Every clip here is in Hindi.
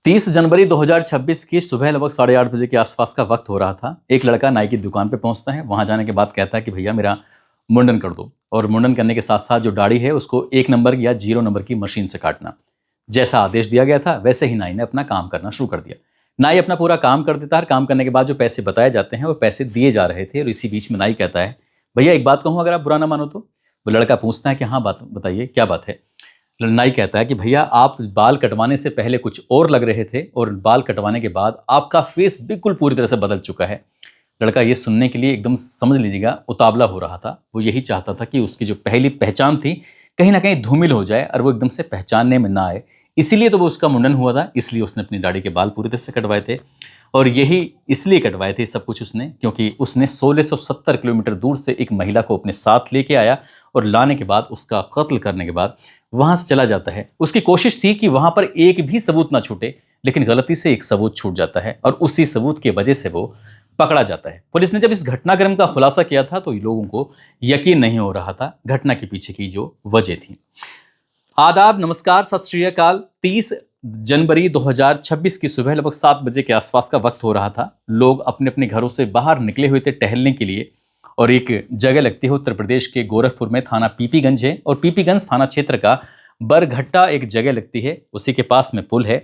30 जनवरी 2026 की सुबह लगभग 8:30 बजे के आसपास का वक्त हो रहा था। एक लड़का नाई की दुकान पे पहुंचता है। वहां जाने के बाद कहता है कि भैया मेरा मुंडन कर दो, और मुंडन करने के साथ साथ जो दाढ़ी है उसको 1 नंबर या 0 नंबर की मशीन से काटना। जैसा आदेश दिया गया था वैसे ही नाई ने अपना काम करना शुरू कर दिया। नाई अपना पूरा काम कर देता है। काम करने के बाद जो पैसे बताए जाते हैं वो पैसे दिए जा रहे थे, और इसी बीच में नाई कहता है, भैया एक बात कहूँ, अगर आप बुरा ना मानो तो। वो लड़का पूछता है कि हाँ बात बताइए, क्या बात है। नाई कहता है कि भैया आप बाल कटवाने से पहले कुछ और लग रहे थे, और बाल कटवाने के बाद आपका फेस बिल्कुल पूरी तरह से बदल चुका है। लड़का ये सुनने के लिए एकदम समझ लीजिएगा उतावला हो रहा था। वो यही चाहता था कि उसकी जो पहली पहचान थी कहीं ना कहीं धूमिल हो जाए और वो एकदम से पहचानने में ना आए। इसीलिए तो वो उसका मुंडन हुआ था, इसलिए उसने अपनी दाढ़ी के बाल पूरी तरह से कटवाए थे। और यही इसलिए कटवाए थे सब कुछ उसने, क्योंकि उसने 1670 किलोमीटर दूर से एक महिला को अपने साथ लेके आया, और लाने के बाद उसका कत्ल करने के बाद वहां से चला जाता है। उसकी कोशिश थी कि वहां पर एक भी सबूत ना छूटे, लेकिन गलती से एक सबूत छूट जाता है, और उसी सबूत की वजह से वो पकड़ा जाता है। पुलिस ने जब इस घटनाक्रम का खुलासा किया था तो लोगों को यकीन नहीं हो रहा था घटना के पीछे की जो वजह थी। आदाब, नमस्कार, सत श्री अकाल। 30 जनवरी 2026 की सुबह लगभग 7 बजे के आसपास का वक्त हो रहा था। लोग अपने अपने घरों से बाहर निकले हुए थे टहलने के लिए, और एक जगह लगती है उत्तर प्रदेश के गोरखपुर में, थाना पीपीगंज है, और पीपीगंज थाना क्षेत्र का बरघट्टा एक जगह लगती है। उसी के पास में पुल है।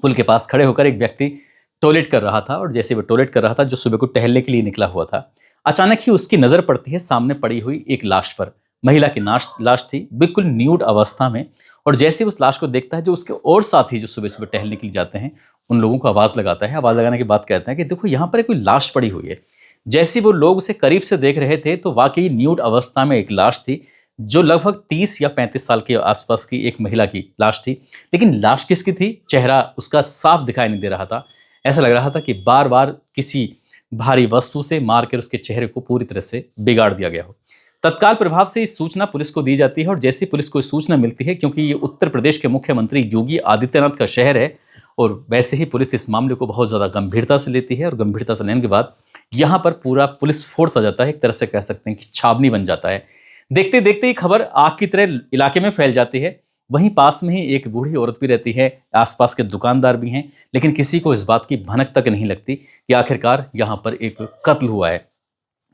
पुल के पास खड़े होकर एक व्यक्ति टॉयलेट कर रहा था, और जैसे वो टॉयलेट कर रहा था, जो सुबह को टहलने के लिए निकला हुआ था, अचानक ही उसकी नजर पड़ती है सामने पड़ी हुई एक लाश पर। महिला की लाश थी, बिल्कुल न्यूड अवस्था में। और जैसे उस लाश को देखता है, जो उसके और साथी जो सुबह सुबह टहलने के लिए जाते हैं, उन लोगों को आवाज लगाता है। आवाज लगाने के बाद कहता है कि देखो यहाँ पर कोई लाश पड़ी हुई है। जैसे वो लोग उसे करीब से देख रहे थे तो वाकई न्यूड अवस्था में एक लाश थी, जो लगभग 30 या 35 साल के आसपास की एक महिला की लाश थी। लेकिन लाश किसकी थी, चेहरा उसका साफ दिखाई नहीं दे रहा था। ऐसा लग रहा था कि बार बार किसी भारी वस्तु से मारकर उसके चेहरे को पूरी तरह से बिगाड़ दिया गया हो। तत्काल प्रभाव से इस सूचना पुलिस को दी जाती है, और जैसी पुलिस को इस सूचना मिलती है, क्योंकि ये उत्तर प्रदेश के मुख्यमंत्री योगी आदित्यनाथ का शहर है, और वैसे ही पुलिस इस मामले को बहुत ज़्यादा गंभीरता से लेती है, और गंभीरता से लेने के बाद यहाँ पर पूरा पुलिस फोर्स आ जाता है। एक तरह से कह सकते हैं कि छावनी बन जाता है। देखते देखते ही खबर आग की तरह इलाके में फैल जाती है। वहीं पास में ही एक बूढ़ी औरत भी रहती है, आसपास के दुकानदार भी हैं, लेकिन किसी को इस बात की भनक तक नहीं लगती कि आखिरकार यहाँ पर एक कत्ल हुआ है।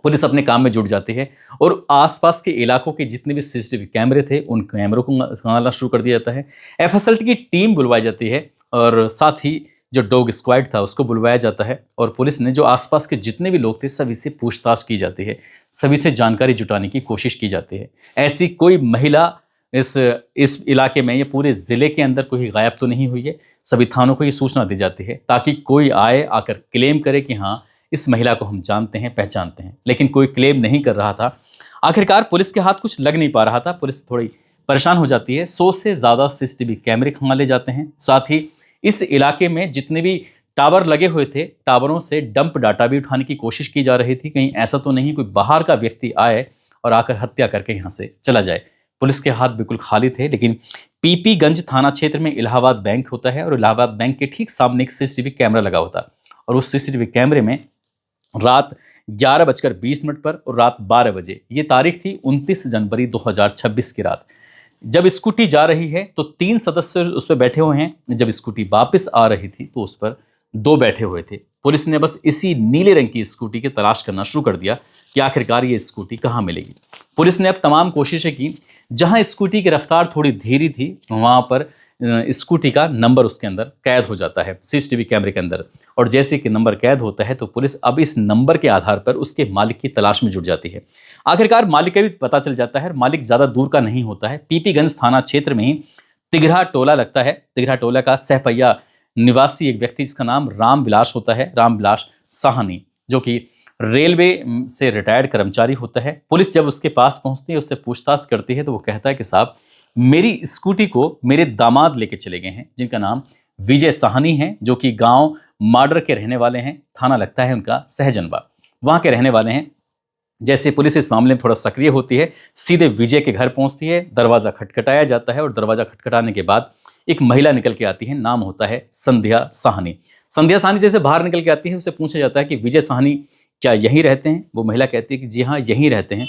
पुलिस अपने काम में जुट जाती है, और आसपास के इलाकों के जितने भी सीसीटीवी कैमरे थे उन कैमरों को खंगालना शुरू कर दिया जाता है। एफएसएलटी की टीम बुलवाई जाती है, और साथ ही जो डॉग स्क्वाड था उसको बुलवाया जाता है, और पुलिस ने जो आसपास के जितने भी लोग थे सभी से पूछताछ की जाती है, सभी से जानकारी जुटाने की कोशिश की जाती है। ऐसी कोई महिला इस इलाके में या पूरे ज़िले के अंदर कोई गायब तो नहीं हुई है। सभी थानों को ये सूचना दी जाती है ताकि कोई आकर क्लेम करे कि हाँ इस महिला को हम जानते हैं, पहचानते हैं। लेकिन कोई क्लेम नहीं कर रहा था। आखिरकार पुलिस के हाथ कुछ लग नहीं पा रहा था। पुलिस थोड़ी परेशान हो जाती है। 100 से ज़्यादा सीसीटीवी कैमरे खंगाले जाते हैं। साथ ही इस इलाके में जितने भी टावर लगे हुए थे, टावरों से डंप डाटा भी उठाने की कोशिश की जा रही थी। कहीं ऐसा तो नहीं कोई बाहर का व्यक्ति आए और आकर हत्या करके यहाँ से चला जाए। पुलिस के हाथ बिल्कुल खाली थे। लेकिन पीपीगंज थाना क्षेत्र में इलाहाबाद बैंक होता है, और इलाहाबाद बैंक के ठीक सामने एक सीसीटीवी कैमरा लगा होता है, और उस सीसीटीवी कैमरे में रात 11:20 पर और रात 12 बजे, ये तारीख थी 29 जनवरी 2026 की रात, जब स्कूटी जा रही है तो 3 सदस्य उस पर बैठे हुए हैं। जब स्कूटी वापस आ रही थी तो उस पर 2 बैठे हुए थे। पुलिस ने बस इसी नीले रंग की स्कूटी की तलाश करना शुरू कर दिया कि आखिरकार ये स्कूटी कहाँ मिलेगी। पुलिस ने अब तमाम कोशिशें की। जहां स्कूटी की रफ्तार थोड़ी धीरे थी वहां पर स्कूटी का नंबर उसके अंदर कैद हो जाता है सीसीटीवी कैमरे के अंदर, और जैसे कि नंबर कैद होता है तो पुलिस अब इस नंबर के आधार पर उसके मालिक की तलाश में जुट जाती है। आखिरकार मालिक का भी पता चल जाता है। मालिक ज्यादा दूर का नहीं होता है। पीपीगंज थाना क्षेत्र में ही तिघरा टोला लगता है। तिघरा टोला का सहपैया निवासी एक व्यक्ति जिसका नाम रामविलास होता है, रामविलास साहनी, जो कि रेलवे से रिटायर्ड कर्मचारी होता है। पुलिस जब उसके पास पहुंचती है, उससे पूछताछ करती है, तो वो कहता है कि साहब मेरी स्कूटी को मेरे दामाद लेके चले गए हैं, जिनका नाम विजय साहनी है, जो कि गांव माडर के रहने वाले हैं। थाना लगता है उनका सहजनवा, वहां के रहने वाले हैं। जैसे पुलिस इस मामले में थोड़ा सक्रिय होती है, सीधे विजय के घर पहुंचती है। दरवाजा खटखटाया जाता है, और दरवाजा खटखटाने के बाद एक महिला निकल के आती है। नाम होता है संध्या साहनी। संध्या साहनी जैसे बाहर निकल के आती है, उससे पूछा जाता है कि विजय साहनी क्या यहीं रहते हैं? वो महिला कहती है कि जी हाँ यहीं रहते हैं।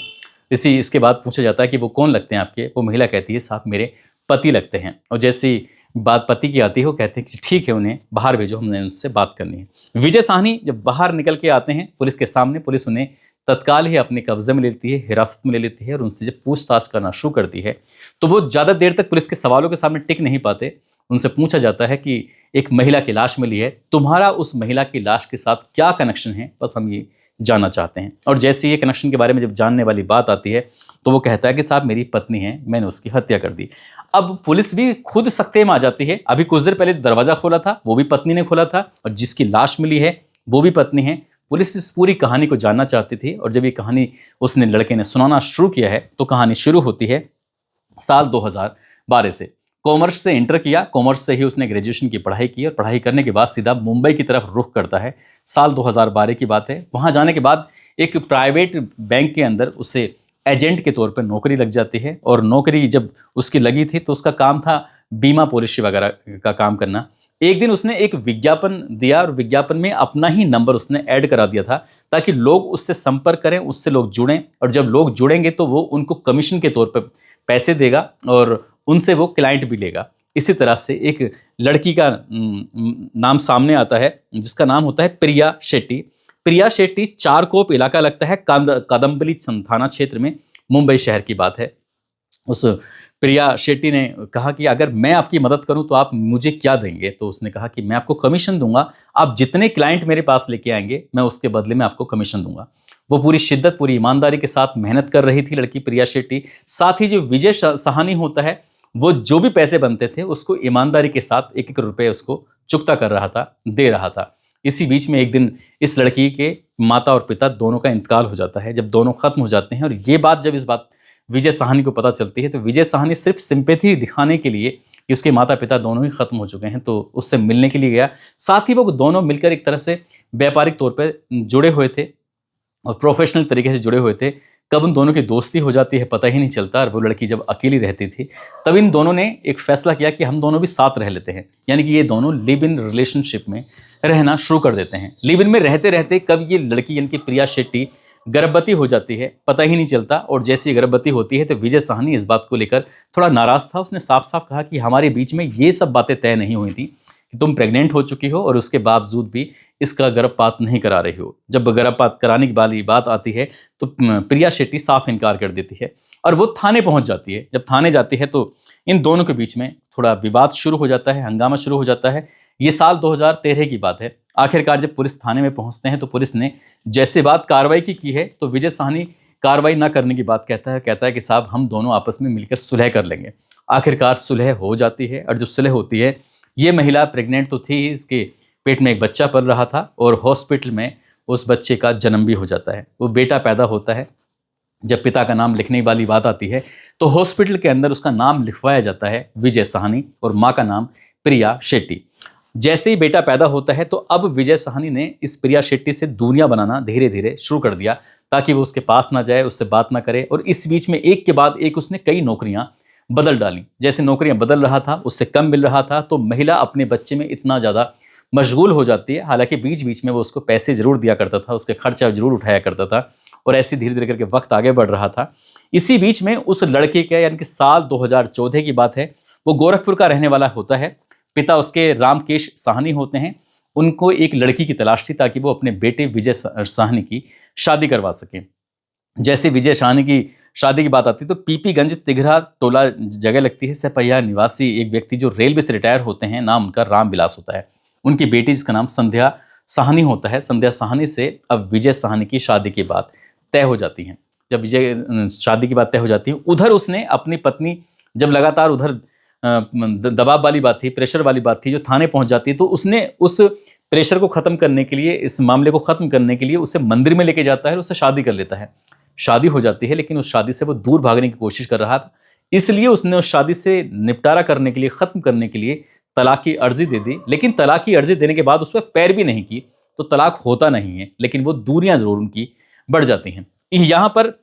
इसके बाद पूछा जाता है कि वो कौन लगते हैं आपके? वो महिला कहती है साहब मेरे पति लगते हैं। और जैसे बात पति की आती है, वो कहते हैं कि ठीक है उन्हें बाहर भेजो, हमने उनसे बात करनी है। विजय साहनी जब बाहर निकल के आते हैं पुलिस के सामने, पुलिस उन्हें तत्काल ही अपने कब्जे में ले लेती है, हिरासत में ले लेती है और उनसे जब पूछताछ करना शुरू करती है तो वो ज़्यादा देर तक पुलिस के सवालों के सामने टिक नहीं पाते। उनसे पूछा जाता है कि एक महिला की लाश मिली है, तुम्हारा उस महिला की लाश के साथ क्या कनेक्शन है, बस हम ये जानना चाहते हैं। और जैसे ये कनेक्शन के बारे में जब जानने वाली बात आती है तो वो कहता है कि साहब मेरी पत्नी है, मैंने उसकी हत्या कर दी। अब पुलिस भी खुद सकते में आ जाती है। अभी कुछ देर पहले दरवाजा खोला था, वो भी पत्नी ने खोला था, और जिसकी लाश मिली है वो भी पत्नी है। पुलिस इस पूरी कहानी को जानना चाहती थी, और जब ये कहानी उसने लड़के ने सुनाना शुरू किया है तो कहानी शुरू होती है साल 2012 से। कॉमर्स से इंटर किया, कॉमर्स से ही उसने ग्रेजुएशन की पढ़ाई की, और पढ़ाई करने के बाद सीधा मुंबई की तरफ रुख करता है। साल 2012 की बात है। वहाँ जाने के बाद एक प्राइवेट बैंक के अंदर उसे एजेंट के तौर पर नौकरी लग जाती है, और नौकरी जब उसकी लगी थी तो उसका काम था बीमा पॉलिसी वगैरह का काम करना। एक दिन उसने एक विज्ञापन दिया, और विज्ञापन में अपना ही नंबर उसने ऐड करा दिया था ताकि लोग उससे संपर्क करें, उससे लोग जुड़ें, और जब लोग जुड़ेंगे तो वो उनको कमीशन के तौर पर पैसे देगा और उनसे वो क्लाइंट भी लेगा। इसी तरह से एक लड़की का नाम सामने आता है जिसका नाम होता है प्रिया शेट्टी। प्रिया शेट्टी चारकोप इलाका लगता है कादम्बली थाना क्षेत्र में, मुंबई शहर की बात है। उस प्रिया शेट्टी ने कहा कि अगर मैं आपकी मदद करूं तो आप मुझे क्या देंगे? तो उसने कहा कि मैं आपको कमीशन दूंगा, आप जितने क्लाइंट मेरे पास लेके आएंगे मैं उसके बदले में आपको कमीशन दूंगा। वो पूरी शिद्दत, पूरी ईमानदारी के साथ मेहनत कर रही थी लड़की प्रिया शेट्टी। साथ ही जो विजय साहनी होता है वो जो भी पैसे बनते थे उसको ईमानदारी के साथ एक एक रुपये उसको चुकता कर रहा था, दे रहा था। इसी बीच में एक दिन इस लड़की के माता और पिता दोनों का इंतकाल हो जाता है। जब दोनों खत्म हो जाते हैं, और ये बात जब इस बात विजय साहनी को पता चलती है तो विजय साहनी सिर्फ सिंपैथी दिखाने के लिए कि उसके माता पिता दोनों ही खत्म हो चुके हैं तो उससे मिलने के लिए गया। साथ ही वो दोनों मिलकर एक तरह से व्यापारिक तौर पर जुड़े हुए थे और प्रोफेशनल तरीके से जुड़े हुए थे। कब उन दोनों की दोस्ती हो जाती है पता ही नहीं चलता। और वो लड़की जब अकेली रहती थी तब इन दोनों ने एक फैसला किया कि हम दोनों भी साथ रह लेते हैं, यानी कि ये दोनों लिव इन रिलेशनशिप में रहना शुरू कर देते हैं। लिव इन में रहते रहते कब ये लड़की यानी कि प्रिया शेट्टी गर्भवती हो जाती है पता ही नहीं चलता। और जैसे ही गर्भवती होती है तो विजय साहनी इस बात को लेकर थोड़ा नाराज था। उसने साफ साफ कहा कि हमारे बीच में ये सब बातें तय नहीं हुई थी कि तुम प्रेग्नेंट हो चुकी हो और उसके बावजूद भी इसका गर्भपात नहीं करा रही हो। जब गर्भपात कराने की वाली बात आती है तो प्रिया शेट्टी साफ इनकार कर देती है और वो थाने पहुंच जाती है। जब थाने जाती है तो इन दोनों के बीच में थोड़ा विवाद शुरू हो जाता है, हंगामा शुरू हो जाता है। ये साल 2013 की बात है। आखिरकार जब पुलिस थाने में पहुंचते हैं तो पुलिस ने जैसे बात कार्रवाई की है तो विजय साहनी कार्रवाई ना करने की बात कहता है कि साहब हम दोनों आपस में मिलकर सुलह कर लेंगे। आखिरकार सुलह हो जाती है और जब सुलह होती है, ये महिला प्रेग्नेंट तो थी, इसके पेट में एक बच्चा पल रहा था और हॉस्पिटल में उस बच्चे का जन्म भी हो जाता है। वो बेटा पैदा होता है। जब पिता का नाम लिखने वाली बात आती है तो हॉस्पिटल के अंदर उसका नाम लिखवाया जाता है विजय साहनी और माँ का नाम प्रिया शेट्टी। जैसे ही बेटा पैदा होता है तो अब विजय साहनी ने इस प्रिया शेट्टी से दूरियां बनाना धीरे धीरे शुरू कर दिया ताकि वो उसके पास ना जाए, उससे बात ना करे। और इस बीच में एक के बाद एक उसने कई नौकरियां बदल डाली। जैसे नौकरियां बदल रहा था, उससे कम मिल रहा था, तो महिला अपने बच्चे में इतना ज़्यादा मशगूल हो जाती है। हालांकि बीच बीच में वो उसको पैसे जरूर दिया करता था, उसके खर्चा जरूर उठाया करता था और ऐसे धीरे धीरे करके वक्त आगे बढ़ रहा था। इसी बीच में उस लड़के का यानी कि साल 2014 की बात है, वो गोरखपुर का रहने वाला होता है। पिता उसके रामकेश साहनी होते हैं। उनको एक लड़की की तलाश थी ताकि वो अपने बेटे विजय साहनी की शादी करवा सकें। जैसे विजय साहनी की शादी की बात आती है तो पीपीगंज तिघरा टोला जगह लगती है। सपैया निवासी एक व्यक्ति जो रेलवे से रिटायर होते हैं, नाम उनका राम विलास होता है। उनकी बेटी जिसका नाम संध्या साहनी होता है। संध्या साहनी से अब विजय साहनी की शादी की बात तय हो जाती है। जब विजय शादी की बात तय हो जाती है, उधर उसने अपनी पत्नी जब लगातार उधर दबाव वाली बात थी, प्रेशर वाली बात थी, जो थाने पहुंच जाती है तो उसने उस प्रेशर को खत्म करने के लिए, इस मामले को खत्म करने के लिए उसे मंदिर में लेके जाता है और उससे शादी कर लेता है। शादी हो जाती है लेकिन उस शादी से वो दूर भागने की कोशिश कर रहा था, इसलिए उसने उस शादी से निपटारा करने के लिए, खत्म करने के लिए तलाक की अर्जी दे दी। लेकिन तलाक की अर्जी देने के बाद उस पर पैर भी नहीं की तो तलाक होता नहीं है, लेकिन वो दूरियां जरूर उनकी बढ़ जाती हैं। यहाँ पर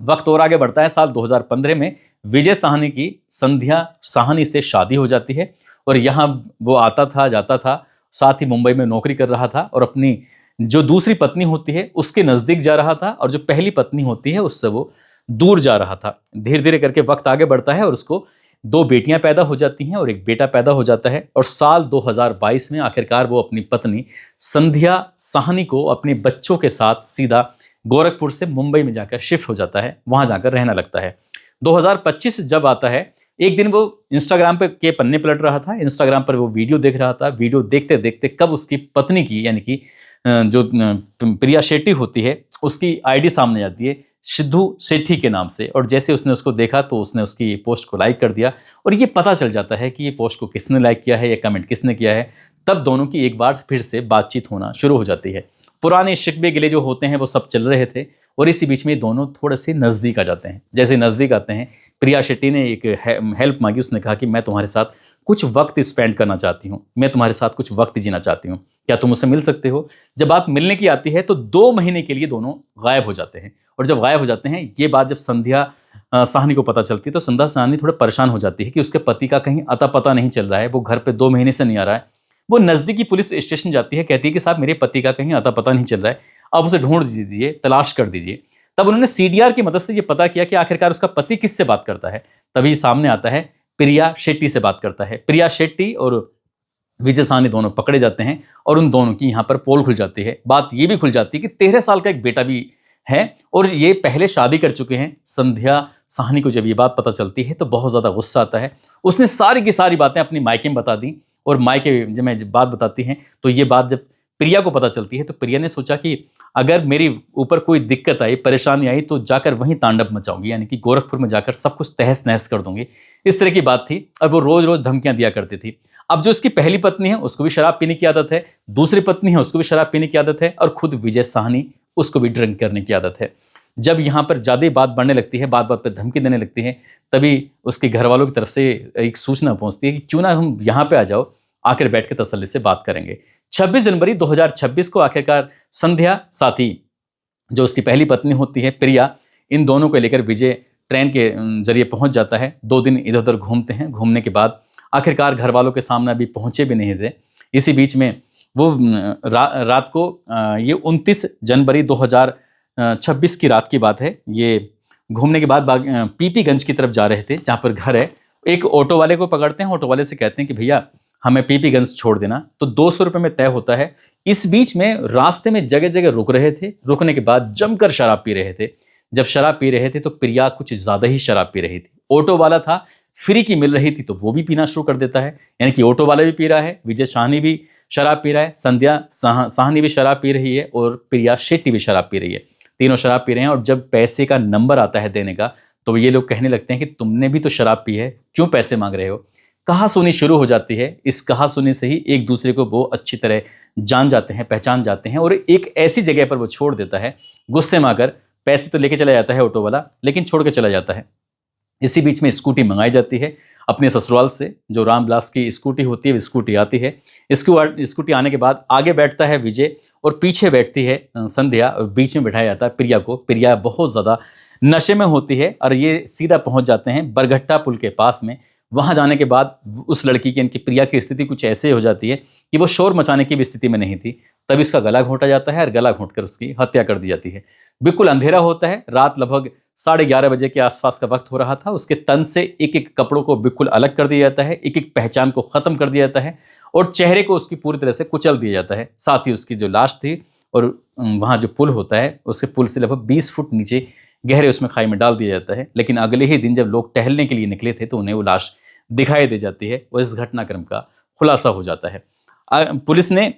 वक्त और आगे बढ़ता है। साल 2015 में विजय साहनी की संध्या साहनी से शादी हो जाती है और यहाँ वो आता था, जाता था, साथ ही मुंबई में नौकरी कर रहा था और अपनी जो दूसरी पत्नी होती है उसके नज़दीक जा रहा था और जो पहली पत्नी होती है उससे वो दूर जा रहा था। धीरे धीरे करके वक्त आगे बढ़ता है और उसको 2 बेटियां पैदा हो जाती हैं और एक बेटा पैदा हो जाता है। और साल 2022 में आखिरकार वो अपनी पत्नी संध्या साहनी को अपने बच्चों के साथ सीधा गोरखपुर से मुंबई में जाकर शिफ्ट हो जाता है, वहां जाकर रहने लगता है। 2025 जब आता है, एक दिन वो इंस्टाग्राम पे के पन्ने पलट रहा था, इंस्टाग्राम पर वो वीडियो देख रहा था। वीडियो देखते देखते कब उसकी पत्नी की, यानी कि जो प्रिया शेट्टी होती है, उसकी आईडी सामने आती है सिद्धू सेठी के नाम से। और जैसे उसने उसको देखा तो उसने उसकी पोस्ट को लाइक कर दिया और ये पता चल जाता है कि ये पोस्ट को किसने लाइक किया है या कमेंट किसने किया है। तब दोनों की एक बार फिर से बातचीत होना शुरू हो जाती है। पुराने शिकवे गिले जो होते हैं वो सब चल रहे थे और इसी बीच में दोनों थोड़े से नज़दीक आ जाते हैं। जैसे नज़दीक आते हैं, प्रिया शेट्टी ने एक हेल्प मांगी। उसने कहा कि मैं तुम्हारे साथ कुछ वक्त स्पेंड करना चाहती हूँ, मैं तुम्हारे साथ कुछ वक्त जीना चाहती हूँ, क्या तुम मुझसे मिल सकते हो? जब बात मिलने की आती है तो 2 महीने के लिए दोनों गायब हो जाते हैं। और जब गायब हो जाते हैं, ये बात जब संध्या साहनी को पता चलती है तो संध्या साहनी थोड़ा परेशान हो जाती है कि उसके पति का कहीं अता पता नहीं चल रहा है, वो घर पे 2 महीने से नहीं आ रहा है। वो नज़दीकी पुलिस स्टेशन जाती है, कहती है कि साहब मेरे पति का कहीं अता पता नहीं चल रहा है, आप उसे ढूंढ दीजिए, तलाश कर दीजिए। तब उन्होंने सीडीआर की मदद से ये पता किया कि आखिरकार उसका पति किससे बात करता है। तभी सामने आता है प्रिया शेट्टी से बात करता है। प्रिया शेट्टी और विजय साहनी दोनों पकड़े जाते हैं और उन दोनों की यहाँ पर पोल खुल जाती है। बात ये भी खुल जाती है कि 13 साल का एक बेटा भी है और ये पहले शादी कर चुके हैं। संध्या साहनी को जब ये बात पता चलती है तो बहुत ज़्यादा गुस्सा आता है। उसने सारी की सारी बातें अपनी मायके में बता दी और मायके जब मैं बात बताती हैं तो ये बात जब प्रिया को पता चलती है तो प्रिया ने सोचा कि अगर मेरी ऊपर कोई दिक्कत आई, परेशानी आई तो जाकर वहीं तांडव मचाऊंगी, यानी कि गोरखपुर में जाकर सब कुछ तहस नहस कर दूंगी। इस तरह की बात थी और वो रोज रोज धमकियां दिया करती थी। अब जो उसकी पहली पत्नी है उसको भी शराब पीने की आदत है, दूसरी पत्नी है उसको भी शराब पीने की आदत है और खुद विजय साहनी उसको भी ड्रिंक करने की आदत है। जब यहाँ पर ज़्यादा बात बढ़ने लगती है, बात बात पर धमकी देने लगती है, तभी उसके घर वालों की तरफ से एक सूचना पहुंचती है कि क्यों ना हम यहाँ पे आ जाओ, आकर बैठ के तसल्ली से बात करेंगे। 26 जनवरी 2026 को आखिरकार संध्या साथी, जो उसकी पहली पत्नी होती है प्रिया, इन दोनों को लेकर विजय ट्रेन के जरिए पहुंच जाता है। 2 दिन इधर उधर घूमते हैं। घूमने के बाद आखिरकार घर वालों के सामने अभी पहुंचे भी नहीं थे। इसी बीच में वो रात को ये 29 जनवरी 2026 की रात की बात है। ये घूमने के बाद पीपीगंज की तरफ जा रहे थे, जहाँ पर घर है। एक ऑटो वाले को पकड़ते हैं, ऑटो वाले से कहते हैं कि भैया हमें पीपीगंज छोड़ देना, तो 200 रुपये में तय होता है। इस बीच में रास्ते में जगह जगह रुक रहे थे। रुकने के बाद जमकर शराब पी रहे थे। जब शराब पी रहे थे तो प्रिया कुछ ज़्यादा ही शराब पी रही थी। ऑटो वाला था, फ्री की मिल रही थी तो वो भी पीना शुरू कर देता है, यानी कि ऑटो वाला भी पी रहा है, विजय साहनी भी शराब पी रहा है, संध्या साहनी भी शराब पी रही है और प्रिया शेट्टी भी शराब पी रही है। तीनों शराब पी रहे हैं और जब पैसे का नंबर आता है देने का तो ये लोग कहने लगते हैं कि तुमने भी तो शराब पी है, क्यों पैसे मांग रहे हो। कहासुनी शुरू हो जाती है। इस कहासुनी से ही एक दूसरे को वो अच्छी तरह जान जाते हैं, पहचान जाते हैं और एक ऐसी जगह पर वो छोड़ देता है। गुस्से में आकर पैसे तो लेके चला जाता है ऑटो वाला, लेकिन छोड़ के चला जाता है। इसी बीच में स्कूटी मंगाई जाती है अपने ससुराल से, जो रामविलास की स्कूटी होती है, स्कूटी आती है। स्कूटी आने के बाद आगे बैठता है विजय और पीछे बैठती है संध्या और बीच में बिठाया जाता है प्रिया को। प्रिया बहुत ज़्यादा नशे में होती है और ये सीधा पहुंच जाते हैं बरघट्टा पुल के पास में। वहां जाने के बाद उस लड़की की, यानी कि प्रिया की स्थिति कुछ ऐसे हो जाती है कि वो शोर मचाने की भी स्थिति में नहीं थी। तभी उसका गला घोंटा जाता है और गला घोंटकर उसकी हत्या कर दी जाती है। बिल्कुल अंधेरा होता है, रात लगभग 11:30 बजे के आसपास का वक्त हो रहा था। उसके तन से एक एक कपड़ों को बिल्कुल अलग कर दिया जाता है, एक एक पहचान को खत्म कर दिया जाता है और चेहरे को उसकी पूरी तरह से कुचल दिया जाता है। साथ ही उसकी जो लाश थी और वहाँ जो पुल होता है उसके पुल से लगभग 20 फुट नीचे गहरे उसमें खाई में डाल दिया जाता है। लेकिन अगले ही दिन जब लोग टहलने के लिए निकले थे तो उन्हें वो लाश दिखाई दे जाती है और इस घटनाक्रम का खुलासा हो जाता है। पुलिस ने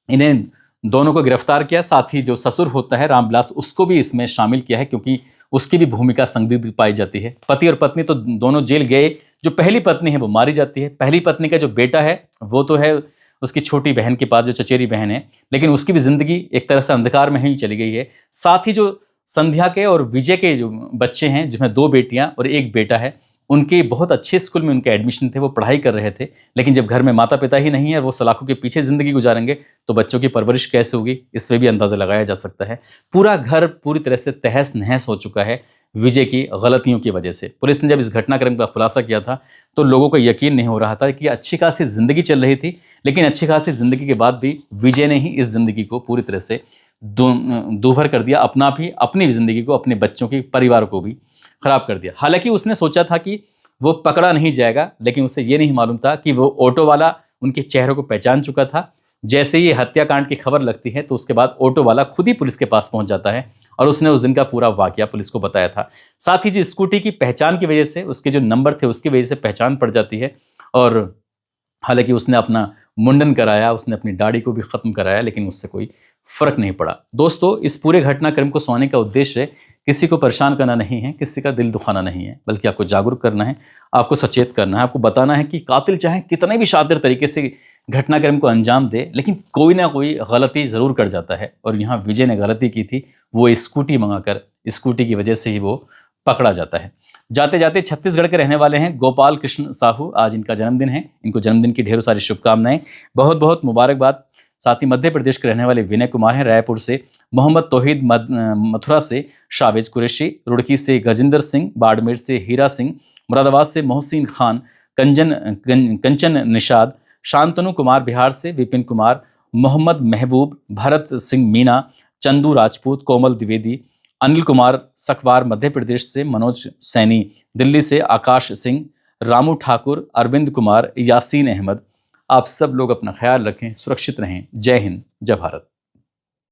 इन्हें दोनों को गिरफ्तार किया। साथ ही जो ससुर होता है रामविलास, उसको भी इसमें शामिल किया है क्योंकि उसकी भी भूमिका संदिग्ध पाई जाती है। पति और पत्नी तो दोनों जेल गए। जो पहली पत्नी है वो मारी जाती है। पहली पत्नी का जो बेटा है वो तो है उसकी छोटी बहन के पास, जो चचेरी बहन है, लेकिन उसकी भी जिंदगी एक तरह से अंधकार में ही चली गई है। साथ ही जो संध्या के और विजय के जो बच्चे हैं, जिसमें 2 बेटियां और 1 बेटा है, उनके बहुत अच्छे स्कूल में उनके एडमिशन थे, वो पढ़ाई कर रहे थे। लेकिन जब घर में माता पिता ही नहीं है, वो सलाखों के पीछे ज़िंदगी गुजारेंगे तो बच्चों की परवरिश कैसे होगी, इसमें भी अंदाज़ा लगाया जा सकता है। पूरा घर पूरी तरह से तहस नहस हो चुका है विजय की गलतियों की वजह से। पुलिस ने जब इस घटनाक्रम का खुलासा किया था तो लोगों को यकीन नहीं हो रहा था कि अच्छी खासी ज़िंदगी चल रही थी, लेकिन अच्छी खासी ज़िंदगी के बाद भी विजय ने ही इस ज़िंदगी को पूरी तरह से दूभर कर दिया। अपनी ज़िंदगी को, अपने बच्चों के परिवार को भी खराब कर दिया। हालांकि उसने सोचा था कि वो पकड़ा नहीं जाएगा। लेकिन उसे ये नहीं मालूम था कि वो ऑटो वाला उनके चेहरों को पहचान चुका था। जैसे ही हत्याकांड की खबर लगती है तो उसके बाद ऑटो वाला खुद ही पुलिस के पास पहुंच जाता है और उसने उस दिन का पूरा वाकया पुलिस को बताया था। साथ ही जी स्कूटी की पहचान की वजह से, उसके जो नंबर थे उसकी वजह से पहचान पड़ जाती है। और हालांकि उसने अपना मुंडन कराया, उसने अपनी दाढ़ी को भी खत्म कराया, लेकिन उससे कोई फर्क नहीं पड़ा। दोस्तों, इस पूरे घटनाक्रम को सुनाने का उद्देश्य किसी को परेशान करना नहीं है, किसी का दिल दुखाना नहीं है, बल्कि आपको जागरूक करना है, आपको सचेत करना है, आपको बताना है कि कातिल चाहे कितने भी शातिर तरीके से घटनाक्रम को अंजाम दे, लेकिन कोई ना कोई गलती जरूर कर जाता है। और यहाँ विजय ने गलती की थी, वो स्कूटी मंगाकर, स्कूटी की वजह से ही वो पकड़ा जाता है। जाते जाते छत्तीसगढ़ के रहने वाले हैं गोपाल कृष्ण साहू, आज इनका जन्मदिन है। इनको जन्मदिन की ढेरों सारी शुभकामनाएं, बहुत बहुत मुबारकबाद। साथ ही मध्य प्रदेश के रहने वाले विनय कुमार हैं, रायपुर से मोहम्मद तौहीद, मथुरा से शावेज कुरैशी, रुड़की से गजेंद्र सिंह, बाड़मेर से हीरा सिंह, मुरादाबाद से मोहसिन खान, कंचन निषाद, शांतनु कुमार बिहार से, विपिन कुमार, मोहम्मद महबूब, भरत सिंह मीना, चंदू राजपूत, कोमल द्विवेदी, अनिल कुमार सकवार मध्य प्रदेश से, मनोज सैनी दिल्ली से, आकाश सिंह, रामू ठाकुर, अरविंद कुमार, यासीन अहमद। आप सब लोग अपना ख्याल रखें, सुरक्षित रहें। जय हिंद, जय भारत।